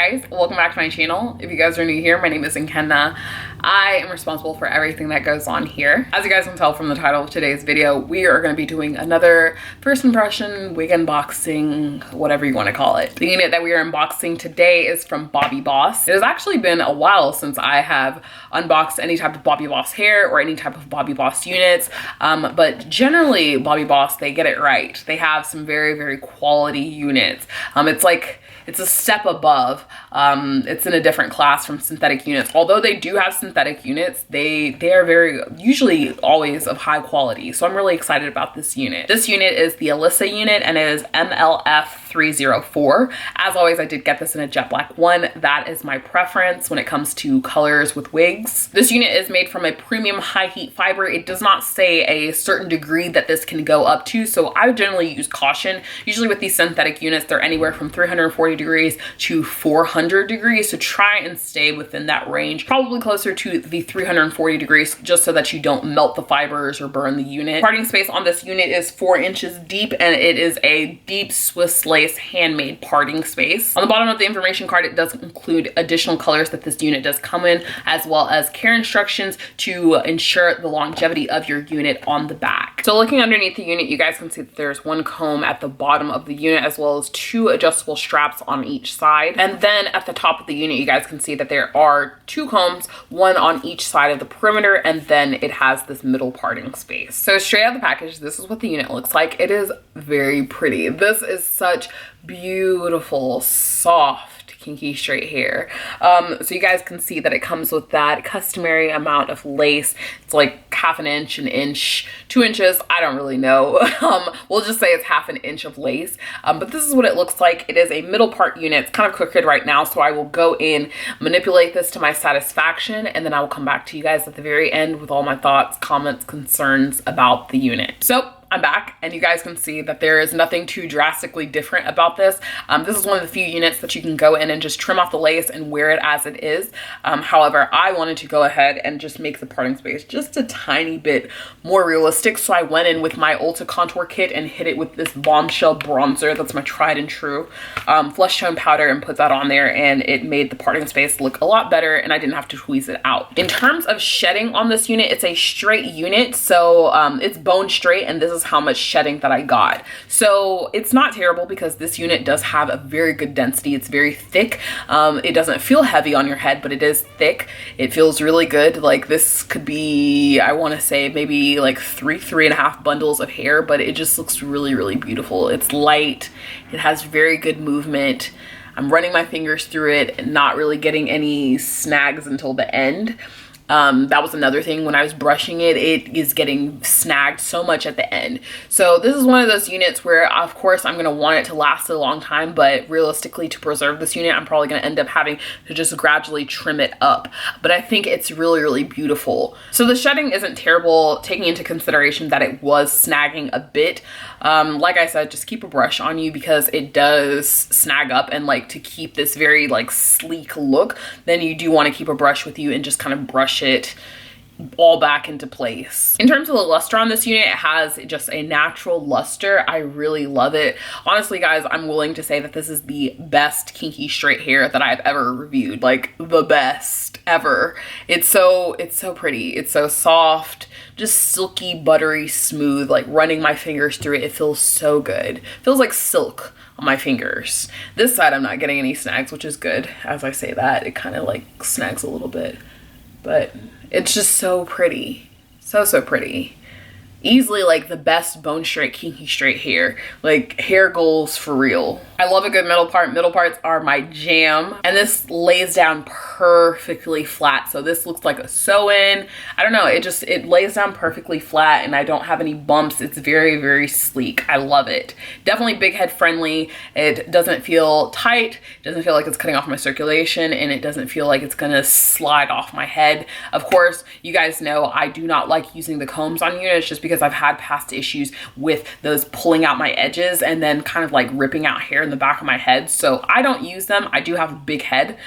guys, welcome back to my channel. If you guys are new here, my name is Nkenna. I am responsible for everything that goes on here. As you guys can tell from the title of today's video, we are going to be doing another first impression wig unboxing, whatever you want to call it. The unit that we are unboxing today is from Bobbi Boss. It has actually been a while since I have unboxed any type of Bobbi Boss hair or any type of Bobbi Boss units, but generally Bobbi Boss, they get it right. They have some very, very quality units. It's a step above. It's in a different class from synthetic units. Although they do have synthetic units, they are very, usually always of high quality. So I'm really excited about this unit. This unit is the Alyssa unit and it is MLF304. As always, I did get this in a jet black one. That is my preference when it comes to colors with wigs. This unit is made from a premium high heat fiber. It does not say a certain degree that this can go up to, so I would generally use caution. Usually with these synthetic units, they're anywhere from 340 degrees to 400 degrees, so try and stay within that range, probably closer to the 340 degrees, just so that you don't melt the fibers or burn the unit. Parting space on this unit is 4 inches deep, and it is a deep Swiss lace handmade parting space. On the bottom of the information card, it does include additional colors that this unit does come in, as well as care instructions to ensure the longevity of your unit on the back. So looking underneath the unit, you guys can see that there's one comb at the bottom of the unit, as well as 2 adjustable straps on each side. And then at the top of the unit, you guys can see that there are 2 combs, one on each side of the perimeter, and then it has this middle parting space. So straight out of the package, this is what the unit looks like. It is very pretty. This is such beautiful, soft, kinky straight hair. So you guys can see that it comes with that customary amount of lace. It's like half an inch, 2 inches. I don't really know. We'll just say it's half an inch of lace. But this is what it looks like. It is a middle part unit. It's kind of crooked right now, so I will go in, manipulate this to my satisfaction, and then I will come back to you guys at the very end with all my thoughts, comments, concerns about the unit. So I'm back, and you guys can see that there is nothing too drastically different about this. This is one of the few units that you can go in and just trim off the lace and wear it as it is. However, I wanted to go ahead and just make the parting space just a tiny bit more realistic. So I went in with my Ulta contour kit and hit it with this Bombshell bronzer. That's my tried and true flesh tone powder, and put that on there, and it made the parting space look a lot better, and I didn't have to tweeze it out. In terms of shedding on this unit, it's a straight unit, so it's bone straight, and this is how much shedding that I got. So it's not terrible because this unit does have a very good density. It's very thick. It doesn't feel heavy on your head, but it is thick. It feels really good. Like this could be, I want to say maybe like 3.5 bundles of hair, but it just looks really, really beautiful. It's light. It has very good movement. I'm running my fingers through it and not really getting any snags until the end. That was another thing. When I was brushing it, it is getting snagged so much at the end. So this is one of those units where, of course, I'm going to want it to last a long time, but realistically, to preserve this unit, I'm probably going to end up having to just gradually trim it up. But I think it's really, really beautiful. So the shedding isn't terrible, taking into consideration that it was snagging a bit. Like I said, just keep a brush on you because it does snag up, and like to keep this very like sleek look, then you do want to keep a brush with you and just kind of brush it all back into place. In terms of the luster on this unit, it has just a natural luster. I really love it. Honestly, guys, I'm willing to say that this is the best kinky straight hair that I've ever reviewed. Like the best ever. It's so pretty. It's so soft, just silky, buttery smooth. Like running my fingers through it, it feels so good. It feels like silk on my fingers. This side, I'm not getting any snags, which is good. As I say that, it kind of like snags a little bit. But it's just so pretty. So pretty. Easily like the best bone straight kinky straight hair. Like hair goals for real. I love a good middle part. Middle parts are my jam. And this lays down perfectly flat. So this looks like a sew-in. I don't know, it lays down perfectly flat, and I don't have any bumps. It's very, very sleek. I love it. Definitely big head friendly. It doesn't feel tight. It doesn't feel like it's cutting off my circulation, and it doesn't feel like it's gonna slide off my head. Of course, you guys know I do not like using the combs on units just because I've had past issues with those pulling out my edges and then kind of like ripping out hair in the back of my head. So I don't use them. I do have a big head.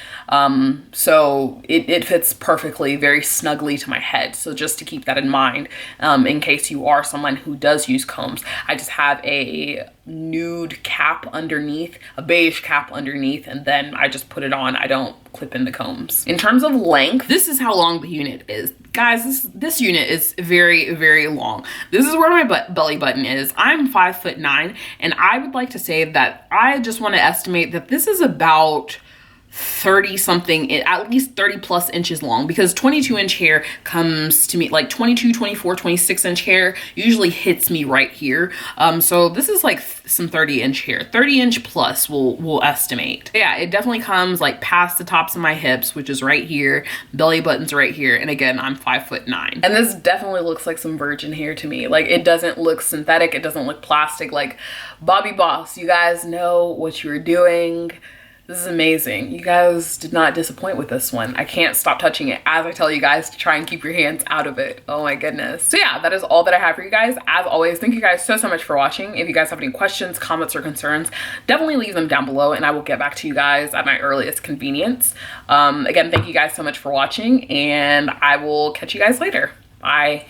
So it fits perfectly, very snugly to my head. So just to keep that in mind, in case you are someone who does use combs. I just have a nude cap underneath, a beige cap underneath, and then I just put it on. I don't clip in the combs. In terms of length, this is how long the unit is. Guys, this unit is very, very long. This is where my belly button is. I'm 5'9", and I would like to say that I just want to estimate that this is about 30 something, at least 30 plus inches long, because 22-inch hair comes to me like 22, 24, 26-inch hair usually hits me right here. So this is like some 30-inch hair, 30-inch plus we'll estimate. Yeah, it definitely comes like past the tops of my hips, which is right here. Belly button's right here. And again, I'm 5'9". And this definitely looks like some virgin hair to me. Like, it doesn't look synthetic. It doesn't look plastic. Like, Bobbi Boss, you guys know what you were doing. This is amazing. You guys did not disappoint with this one. I can't stop touching it as I tell you guys to try and keep your hands out of it. Oh my goodness. So yeah, that is all that I have for you guys. As always, thank you guys so much for watching. If you guys have any questions, comments, or concerns, definitely leave them down below and I will get back to you guys at my earliest convenience. Again, thank you guys so much for watching and I will catch you guys later. Bye.